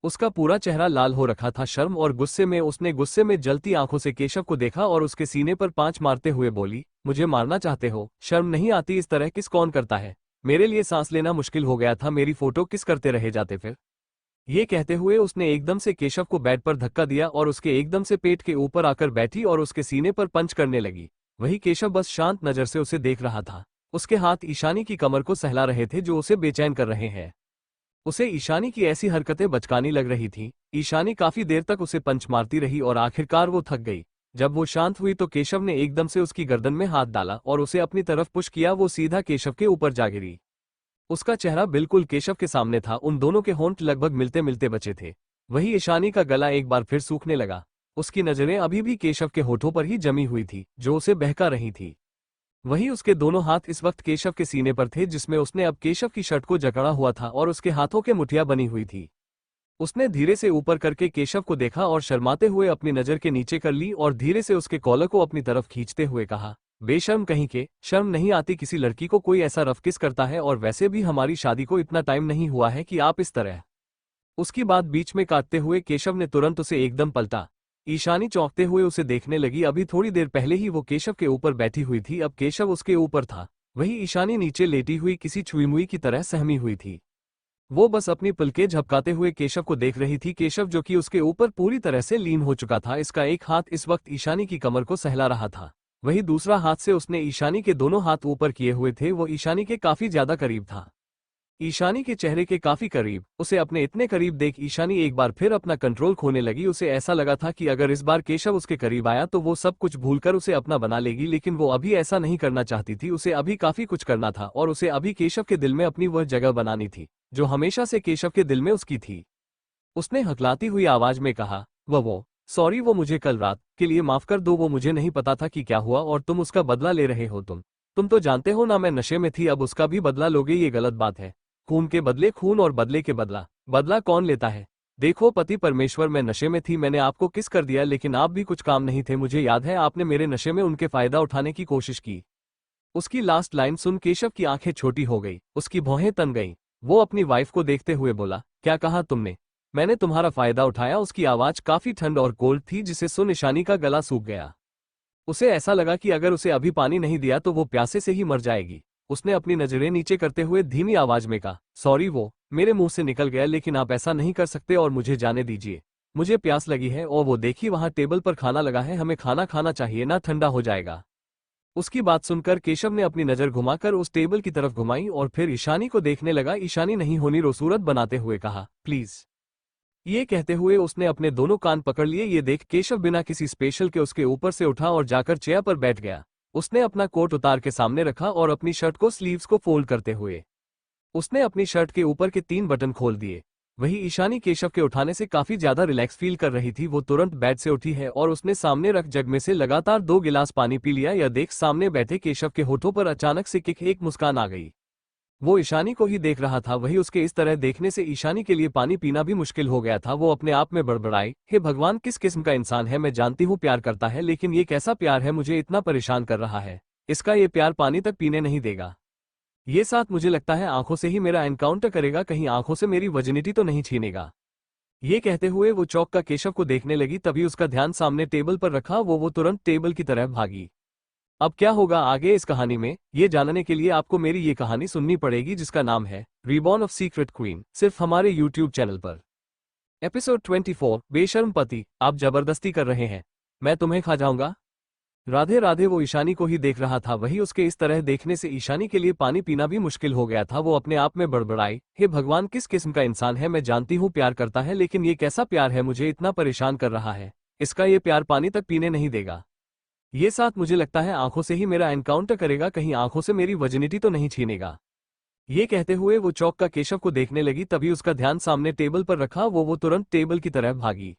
उसका पूरा चेहरा लाल हो रखा था शर्म और गुस्से में। उसने गुस्से में जलती आंखों से केशव को देखा और उसके सीने पर पांच मारते हुए बोली, मुझे मारना चाहते हो? शर्म नहीं आती? इस तरह किस कौन करता है? मेरे लिए सांस लेना मुश्किल हो गया था, मेरी फोटो किस करते रहे जाते फिर? ये कहते हुए उसने एकदम से केशव को बेड पर धक्का दिया और उसके एकदम से पेट के ऊपर आकर बैठी और उसके सीने पर पंच करने लगी। वही केशव बस शांत नजर से उसे देख रहा था। उसके हाथ ईशानी की कमर को सहला रहे थे जो उसे बेचैन कर रहे हैं। उसे ईशानी की ऐसी हरकतें बचकानी लग रही थी। ईशानी काफी देर तक उसे पंच मारती रही और आखिरकार वो थक गई। जब वो शांत हुई तो केशव ने एकदम से उसकी गर्दन में हाथ डाला और उसे अपनी तरफ पुश किया। वो सीधा केशव के ऊपर जा गिरी। उसका चेहरा बिल्कुल केशव के सामने था। उन दोनों के होंठ लगभग मिलते मिलते बचे थे। वही ईशानी का गला एक बार फिर सूखने लगा। उसकी नजरें अभी भी केशव के होठों पर ही जमी हुई थी जो उसे बहका रही थी। वहीं उसके दोनों हाथ इस वक्त केशव के सीने पर थे जिसमें उसने अब केशव की शर्ट को जकड़ा हुआ था और उसके हाथों के मुठियां बनी हुई थी। उसने धीरे से ऊपर करके केशव को देखा और शर्माते हुए अपनी नजर के नीचे कर ली और धीरे से उसके कॉलर को अपनी तरफ खींचते हुए कहा, बेशर्म कहीं के, शर्म नहीं आती किसी लड़की को कोई ऐसा रफ किस करता है? और वैसे भी हमारी शादी को इतना टाइम नहीं हुआ है कि आप इस तरह। उसकी बात बीच में काटते हुए केशव ने तुरंत उसे एकदम पलटा। ईशानी चौंकते हुए उसे देखने लगी। अभी थोड़ी देर पहले ही वो केशव के ऊपर बैठी हुई थी, अब केशव उसके ऊपर था। वही ईशानी नीचे लेटी हुई किसी छुईमुई की तरह सहमी हुई थी। वो बस अपनी पलकें झपकाते हुए केशव को देख रही थी। केशव जो कि उसके ऊपर पूरी तरह से लीन हो चुका था। इसका एक हाथ इस वक्त ईशानी की कमर को सहला रहा था। वही दूसरा हाथ से उसने ईशानी के दोनों हाथ ऊपर किए हुए थे। वो ईशानी के काफी ज्यादा करीब था, ईशानी के चेहरे के काफी करीब। उसे अपने इतने करीब देख ईशानी एक बार फिर अपना कंट्रोल खोने लगी। उसे ऐसा लगा था कि अगर इस बार केशव उसके करीब आया तो वो सब कुछ भूलकर उसे अपना बना लेगी, लेकिन वो अभी ऐसा नहीं करना चाहती थी। उसे अभी काफी कुछ करना था और उसे अभी केशव के दिल में अपनी वह जगह बनानी थी जो हमेशा से केशव के दिल में उसकी थी। उसने हकलाती हुई आवाज में कहा, वो सॉरी, वो मुझे कल रात के लिए माफ कर दो। वो मुझे नहीं पता था कि क्या हुआ और तुम उसका बदला ले रहे हो। तुम तो जानते हो ना मैं नशे में थी, अब उसका भी बदला लोगे? ये गलत बात है। खून के बदले खून और बदले के बदला कौन लेता है? देखो पति परमेश्वर, मैं नशे में थी, मैंने आपको किस कर दिया, लेकिन आप भी कुछ काम नहीं थे। मुझे याद है आपने मेरे नशे में उनके फायदा उठाने की कोशिश की। उसकी लास्ट लाइन सुन केशव की आंखें छोटी हो गई, उसकी भौहें तन गईं। वो अपनी वाइफ को देखते हुए बोला, क्या कहा तुमने? मैंने तुम्हारा फायदा उठाया? उसकी आवाज काफी ठंड और कोल्ड थी जिसे सुन ईशानी का गला सूख गया। उसे ऐसा लगा कि अगर उसे अभी पानी नहीं दिया तो वो प्यासे से ही मर जाएगी। उसने अपनी नजरें नीचे करते हुए धीमी आवाज में कहा, सॉरी, वो मेरे मुंह से निकल गया, लेकिन आप ऐसा नहीं कर सकते और मुझे जाने दीजिए। मुझे प्यास लगी है और वो देखिए वहां टेबल पर खाना लगा है, हमें खाना खाना चाहिए ना, ठंडा हो जाएगा। उसकी बात सुनकर केशव ने अपनी नजर घुमाकर उस टेबल की तरफ घुमाई और फिर ईशानी को देखने लगा। ईशानी नहीं होनी रो सूरत बनाते हुए कहा, प्लीज। ये कहते हुए उसने अपने दोनों कान पकड़ लिए। ये देख केशव बिना किसी स्पेशल के उसके ऊपर से उठा और जाकर चेयर पर बैठ गया। उसने अपना कोट उतार के सामने रखा और अपनी शर्ट को स्लीव्स को फोल्ड करते हुए उसने अपनी शर्ट के ऊपर के 3 बटन खोल दिए। वही ईशानी केशव के उठाने से काफी ज्यादा रिलैक्स फील कर रही थी। वो तुरंत बेड से उठी है और उसने सामने रख जग में से लगातार 2 गिलास पानी पी लिया। यह देख सामने बैठे केशव के होठों पर अचानक से एक मुस्कान आ गई। वो ईशानी को ही देख रहा था। वही उसके इस तरह देखने से ईशानी के लिए पानी पीना भी मुश्किल हो गया था। वो अपने आप में बड़बड़ाई, हे भगवान, किस किस्म का इंसान है? मैं जानती हूँ प्यार करता है, लेकिन ये कैसा प्यार है? मुझे इतना परेशान कर रहा है। इसका ये प्यार पानी तक पीने नहीं देगा। ये साथ मुझे लगता है आंखों से ही मेरा एनकाउंटर करेगा, कहीं आंखों से मेरी वर्जिनिटी तो नहीं छीनेगा। ये कहते हुए वो चौक का केशव को देखने लगी। तभी उसका ध्यान सामने टेबल पर रखा वो तुरंत टेबल की तरफ भागी। अब क्या होगा आगे इस कहानी में, ये जानने के लिए आपको मेरी ये कहानी सुननी पड़ेगी जिसका नाम है रीबॉर्न ऑफ सीक्रेट क्वीन, सिर्फ हमारे यूट्यूब चैनल पर। एपिसोड 24, बेशर्म पति, आप जबरदस्ती कर रहे हैं, मैं तुम्हें खा जाऊंगा। राधे राधे। वो ईशानी को ही देख रहा था। वही उसके इस तरह देखने से ईशानी के लिए पानी पीना भी मुश्किल हो गया था। वो अपने आप में बड़बड़ाई, हे भगवान, किस किस्म का इंसान है? मैं जानती हूँ प्यार करता है, लेकिन ये कैसा प्यार है? मुझे इतना परेशान कर रहा है। इसका ये प्यार पानी तक पीने नहीं देगा। ये साथ मुझे लगता है आंखों से ही मेरा एनकाउंटर करेगा, कहीं आंखों से मेरी वर्जिनिटी तो नहीं छीनेगा। ये कहते हुए वो चौक का केशव को देखने लगी। तभी उसका ध्यान सामने टेबल पर रखा वो तुरंत टेबल की तरफ भागी।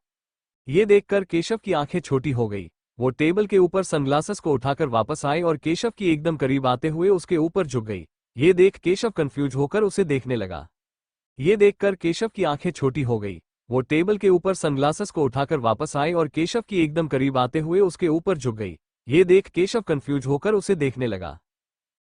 ये देखकर केशव की आंखें छोटी हो गई। वो टेबल के ऊपर सनग्लासेस को उठाकर वापस आए और केशव की एकदम करीब आते हुए उसके ऊपर झुक गई। ये देख केशव कंफ्यूज होकर उसे देखने लगा। ये देखकर केशव की आंखें छोटी हो गई। वो टेबल के ऊपर सनग्लासेस को उठाकर वापस आए और केशव की एकदम करीब आते हुए उसके ऊपर झुक गई। ये देख केशव कंफ्यूज होकर उसे देखने लगा।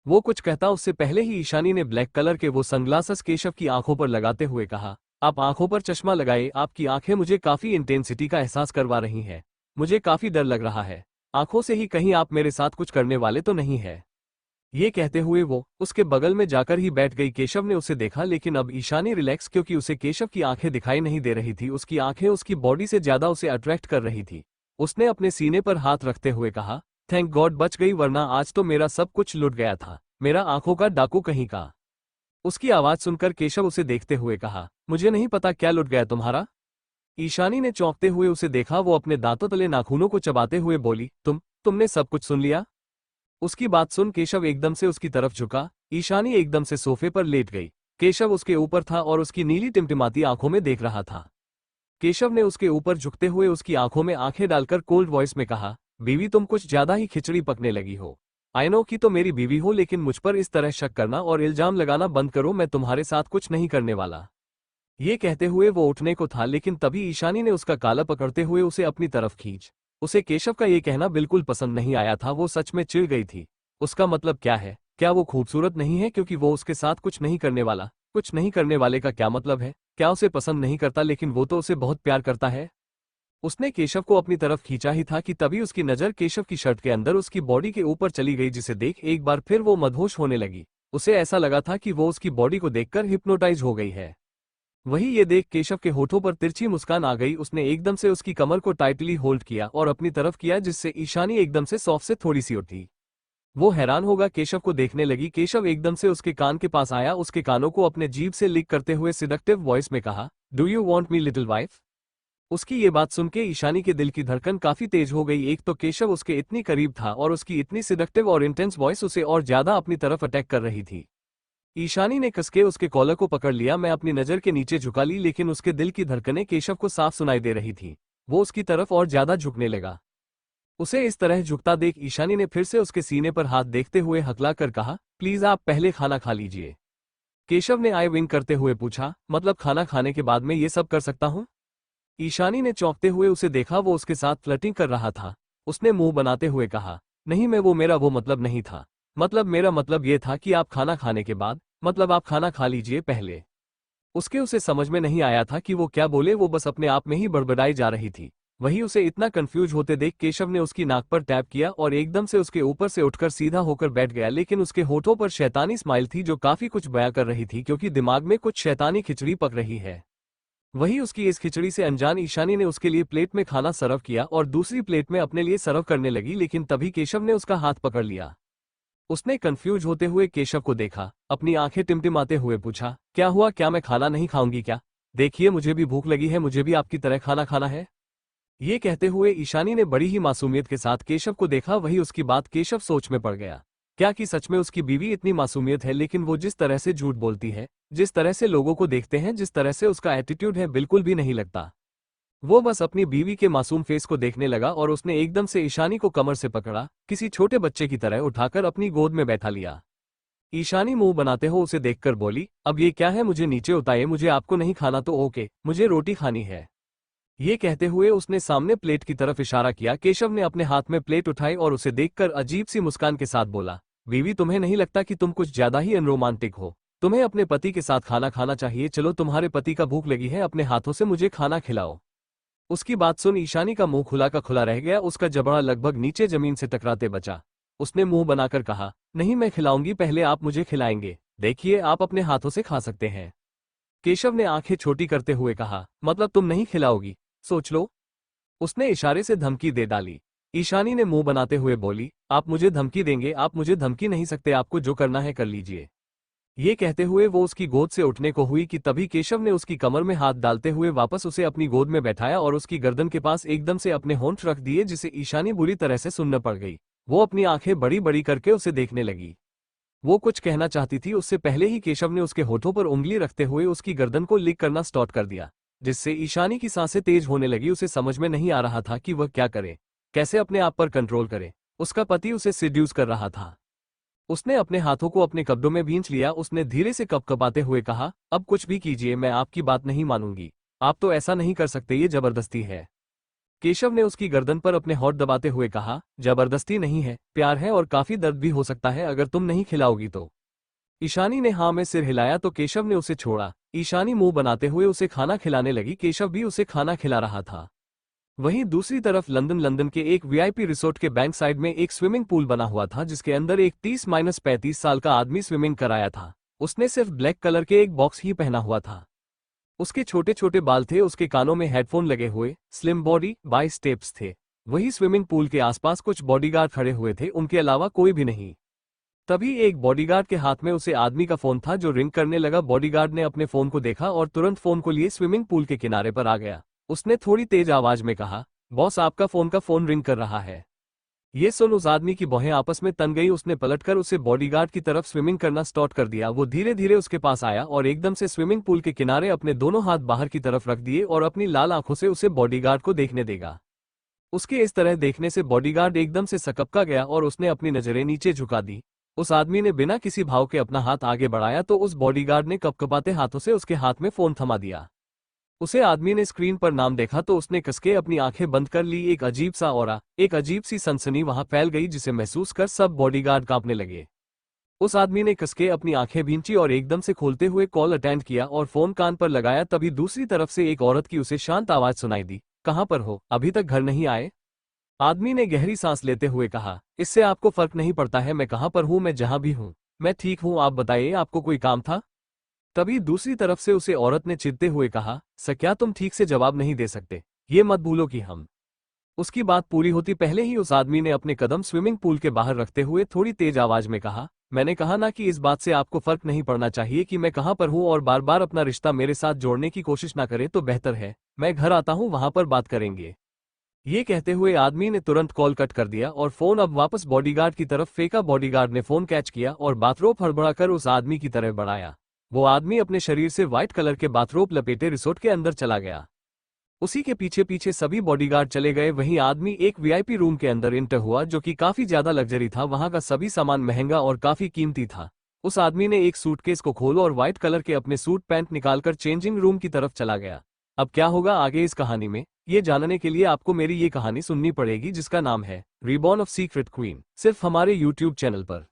वो कुछ कहता उससे पहले ही ईशानी ने ब्लैक कलर के वो सनग्लासेस केशव की आंखों पर लगाते हुए कहा, आप आंखों पर चश्मा लगाए, आपकी आंखें मुझे काफी इंटेंसिटी का एहसास करवा रही हैं। मुझे काफी डर लग रहा है। आंखों से ही कहीं आप मेरे साथ कुछ करने वाले तो नहीं है। ये कहते हुए वो उसके बगल में जाकर ही बैठ गई। केशव ने उसे देखा लेकिन अब ईशानी रिलैक्स, क्योंकि उसे केशव की आंखें दिखाई नहीं दे रही थी। उसकी आंखें उसकी बॉडी से ज्यादा उसे अट्रैक्ट कर रही थी। उसने अपने सीने पर हाथ रखते हुए कहा, थैंक गॉड बच गई, वरना आज तो मेरा सब कुछ लुट गया था। मेरा आंखों का डाकू कहीं का। उसकी आवाज सुनकर केशव उसे देखते हुए कहा, मुझे नहीं पता क्या लुट गया तुम्हारा। ईशानी ने चौंकते हुए उसे देखा। वो अपने दांतों तले नाखूनों को चबाते हुए बोली, तुमने सब कुछ सुन लिया। उसकी बात सुन केशव एकदम से उसकी तरफ झुका। ईशानी एकदम से सोफे पर लेट गई। केशव उसके ऊपर था और उसकी नीली टिमटिमाती आंखों में देख रहा था। केशव ने उसके ऊपर झुकते हुए उसकी आंखों में आंखें डालकर कोल्ड वॉइस में कहा, बीवी तुम कुछ ज्यादा ही खिचड़ी पकने लगी हो। आई नो कि तो मेरी बीवी हो, लेकिन मुझ पर इस तरह शक करना और इल्जाम लगाना बंद करो। मैं तुम्हारे साथ कुछ नहीं करने वाला। ये कहते हुए वो उठने को था, लेकिन तभी ईशानी ने उसका काला पकड़ते हुए उसे अपनी तरफ खींच। उसे केशव का ये कहना बिल्कुल पसंद नहीं आया था। वो सच में चिढ़ गई थी। उसका मतलब क्या है? क्या वो खूबसूरत नहीं है क्योंकि वो उसके साथ कुछ नहीं करने वाला? कुछ नहीं करने वाले का क्या मतलब है? क्या उसे पसंद नहीं करता, लेकिन वो तो उसे बहुत प्यार करता है। उसने केशव को अपनी तरफ खींचा ही था कि तभी उसकी नजर केशव की शर्ट के अंदर उसकी बॉडी के ऊपर चली गई, जिसे देख एक बार फिर वो मदहोश होने लगी। उसे ऐसा लगा था कि वो उसकी बॉडी को देखकर हिप्नोटाइज हो गई है। वही ये देख केशव के होठों पर तिरछी मुस्कान आ गई। उसने एकदम से उसकी कमर को टाइटली होल्ड किया और अपनी तरफ किया, जिससे ईशानी एकदम से सॉफ्ट से थोड़ी सी उठी। वो हैरान होगा केशव को देखने लगी। केशव एकदम से उसके कान के पास आया, उसके कानों को अपने जीभ से लिक करते हुए सिडक्टिव वॉइस में कहा, do you want me little wife. उसकी ये बात सुन के ईशानी के दिल की धड़कन काफी तेज हो गई। एक तो केशव उसके इतनी करीब था और उसकी इतनी सिडक्टिव और इंटेंस वॉइस उसे और ज्यादा अपनी तरफ अटैक कर रही थी। ईशानी ने कसके उसके कॉलर को पकड़ लिया। मैं अपनी नजर के नीचे झुका ली, लेकिन उसके दिल की धड़कनें केशव को साफ सुनाई दे रही थी। वो उसकी तरफ और ज्यादा झुकने लगा। उसे इस तरह झुकता देख ईशानी ने फिर से उसके सीने पर हाथ देखते हुए हकला कर कहा, प्लीज आप पहले खाना खा लीजिए। केशव ने आई विंक करते हुए पूछा, मतलब खाना खाने के बाद में ये सब कर सकता हूँ? ईशानी ने चौंकते हुए उसे देखा। वो उसके साथ फ्लर्टिंग कर रहा था। उसने मुंह बनाते हुए कहा, नहीं मेरा वो मतलब नहीं था। मतलब मेरा मतलब ये था कि आप खाना खाने के बाद, मतलब आप खाना खा लीजिए पहले। उसे समझ में नहीं आया था कि वो क्या बोले। वो बस अपने आप में ही बड़बड़ाई जा रही थी। वही उसे इतना कंफ्यूज होते देख केशव ने उसकी नाक पर टैप किया और एकदम से उसके ऊपर से उठकर सीधा होकर बैठ गया। लेकिन उसके होठों पर शैतानी स्माइल थी जो काफी कुछ बयां कर रही थी, क्योंकि दिमाग में कुछ शैतानी खिचड़ी पक रही है। वही उसकी इस खिचड़ी से अनजान ईशानी ने उसके लिए प्लेट में खाना सर्व किया और दूसरी प्लेट में अपने लिए सर्व करने लगी, लेकिन तभी केशव ने उसका हाथ पकड़ लिया। उसने कंफ्यूज होते हुए केशव को देखा, अपनी आंखें टिमटिमाते हुए पूछा, क्या हुआ, क्या मैं खाना नहीं खाऊंगी क्या? देखिए मुझे भी भूख लगी है, मुझे भी आपकी तरह खाना खाना है। ये कहते हुए ईशानी ने बड़ी ही मासूमियत के साथ केशव को देखा। वही उसकी बात केशव सोच में पड़ गया। क्या कि सच में उसकी बीवी इतनी मासूमियत है, लेकिन वो जिस तरह से झूठ बोलती है, जिस तरह से लोगों को देखते हैं, जिस तरह से उसका एटीट्यूड है, बिल्कुल भी नहीं लगता। वो बस अपनी बीवी के मासूम फेस को देखने लगा और उसने एकदम से ईशानी को कमर से पकड़ा, किसी छोटे बच्चे की तरह उठाकर अपनी गोद में बैठा लिया। ईशानी मुंह बनाते हो उसे देखकर बोली, अब ये क्या है, मुझे नीचे उतारिए, मुझे आपको नहीं खाना तो ओके, मुझे रोटी खानी है। ये कहते हुए उसने सामने प्लेट की तरफ इशारा किया। केशव ने अपने हाथ में प्लेट उठाई और उसे देखकर अजीब सी मुस्कान के साथ बोला, बीवी तुम्हें नहीं लगता कि तुम कुछ ज्यादा ही अनरोमांटिक हो? तुम्हें अपने पति के साथ खाना खाना चाहिए। चलो तुम्हारे पति का भूख लगी है, अपने हाथों से मुझे खाना खिलाओ। उसकी बात सुन ईशानी का मुंह खुला का खुला रह गया। उसका जबड़ा लगभग नीचे जमीन से टकराते बचा। उसने मुंह बनाकर कहा, नहीं मैं खिलाऊंगी, पहले आप मुझे खिलाएंगे। देखिए आप अपने हाथों से खा सकते हैं। केशव ने आंखें छोटी करते हुए कहा, मतलब तुम नहीं खिलाओगी? सोच लो। उसने इशारे से धमकी दे डाली। ईशानी ने मुंह बनाते हुए बोली, आप मुझे धमकी देंगे? आप मुझे धमकी नहीं सकते, आपको जो करना है कर लीजिए। ये कहते हुए वो उसकी गोद से उठने को हुई कि तभी केशव ने उसकी कमर में हाथ डालते हुए वापस उसे अपनी गोद में बैठाया और उसकी गर्दन के पास एकदम से अपने होंठ रख दिए, जिसे ईशानी बुरी तरह से सुन्न पड़ गई। वो अपनी आंखें बड़ी बड़ी करके उसे देखने लगी। वो कुछ कहना चाहती थी, उससे पहले ही केशव ने उसके होठों पर उंगली रखते हुए उसकी गर्दन को लिक करना स्टार्ट कर दिया। जिससे ईशानी की सांसें तेज होने लगी। उसे समझ में नहीं आ रहा था कि वह क्या करे, कैसे अपने आप पर कंट्रोल करे। उसका पति उसे सिड्यूस कर रहा था। उसने अपने हाथों को अपने कब्जों में भींच लिया। उसने धीरे से कपकपाते हुए कहा, अब कुछ भी कीजिए, मैं आपकी बात नहीं मानूंगी। आप तो ऐसा नहीं कर सकते, ये जबरदस्ती है। केशव ने उसकी गर्दन पर अपने होंठ दबाते हुए कहा, जबरदस्ती नहीं है, प्यार है और काफी दर्द भी हो सकता है अगर तुम नहीं खिलाओगी तो। ईशानी ने हाँ में सिर हिलाया तो केशव ने उसे छोड़ा। ईशानी मुंह बनाते हुए उसे खाना खिलाने लगी। केशव भी उसे खाना खिला रहा था। वहीं दूसरी तरफ लंदन के एक वीआईपी रिसोर्ट के बैंक साइड में एक स्विमिंग पूल बना हुआ था, जिसके अंदर एक 30-35 साल का आदमी स्विमिंग कराया था। उसने सिर्फ ब्लैक कलर के एक बॉक्स ही पहना हुआ था। उसके छोटे छोटे बाल थे, उसके कानों में हेडफोन लगे हुए, स्लिम बॉडी, 22 स्टेप्स थे। वही स्विमिंग पूल के आसपास कुछ बॉडीगार्ड खड़े हुए थे, उनके अलावा कोई भी नहीं। तभी एक बॉडीगार्ड के हाथ में उसे आदमी का फोन था जो रिंग करने लगा। बॉडीगार्ड ने अपने फोन को देखा और तुरंत फोन को लिए स्विमिंग पूल के किनारे पर आ गया। उसने थोड़ी तेज आवाज में कहा, बॉस आपका फोन का फोन रिंग कर रहा है। ये सुन उस आदमी की भौहें आपस में तन गई। उसने पलटकर उसे बॉडीगार्ड की तरफ स्विमिंग करना स्टार्ट कर दिया। वो धीरे धीरे उसके पास आया और एकदम से स्विमिंग पूल के किनारे अपने दोनों हाथ बाहर की तरफ रख दिए और अपनी लाल आंखों से उसे बॉडीगार्ड को देखने देगा। उसके इस तरह देखने से बॉडीगार्ड एकदम से सकपका गया और उसने अपनी नजरें नीचे झुका दी। उस आदमी ने बिना किसी भाव के अपना हाथ आगे बढ़ाया तो उस बॉडीगार्ड ने कपकपाते हाथों से उसके हाथ में फोन थमा दिया। उसे आदमी ने स्क्रीन पर नाम देखा तो उसने कसके अपनी आंखें बंद कर ली। एक अजीब सा ऑरा, एक अजीब सी सनसनी वहां फैल गई, जिसे महसूस कर सब बॉडीगार्ड कांपने लगे। उस आदमी ने कसके अपनी आंखें भींची और एकदम से खोलते हुए कॉल अटेंड किया और फोन कान पर लगाया। तभी दूसरी तरफ से एक औरत की उसे शांत आवाज सुनाई दी, कहां पर हो, अभी तक घर नहीं आए? आदमी ने गहरी सांस लेते हुए कहा, इससे आपको फर्क नहीं पड़ता है मैं कहां पर हूं, मैं जहां भी हूं मैं ठीक हूं, आप बताइए आपको कोई काम था? तभी दूसरी तरफ से उसे औरत ने चिढ़ते हुए कहा, सर क्या तुम ठीक से जवाब नहीं दे सकते? ये मत भूलो कि हम। उसकी बात पूरी होती पहले ही उस आदमी ने अपने कदम स्विमिंग पूल के बाहर रखते हुए थोड़ी तेज आवाज में कहा, मैंने कहा ना कि इस बात से आपको फर्क नहीं पड़ना चाहिए कि मैं कहां पर हूं और बार बार अपना रिश्ता मेरे साथ जोड़ने की कोशिश ना करे तो बेहतर है मैं घर आता हूं, वहां पर बात करेंगे। ये कहते हुए आदमी ने तुरंत कॉल कट कर दिया और फोन अब वापस बॉडीगार्ड की तरफ फेंका। बॉडीगार्ड ने फोन कैच किया और बाथरोब हड़बड़ाकर उस आदमी की तरफ बढ़ाया। वो आदमी अपने शरीर से व्हाइट कलर के बाथरोब लपेटे रिसोर्ट के अंदर चला गया। उसी के पीछे पीछे सभी बॉडीगार्ड चले गए। वहीं आदमी एक वीआईपी रूम के अंदर एंटर हुआ जो कि काफी ज्यादा लग्जरी था। वहां का सभी सामान महंगा और काफी कीमती था। उस आदमी ने एक सूटकेस को खोला और व्हाइट कलर के अपने सूट पैंट निकालकर चेंजिंग रूम की तरफ चला गया। अब क्या होगा आगे इस कहानी में, ये जानने के लिए आपको मेरी ये कहानी सुननी पड़ेगी, जिसका नाम है रिबॉर्न ऑफ सीक्रेट क्वीन, सिर्फ हमारे यूट्यूब चैनल पर।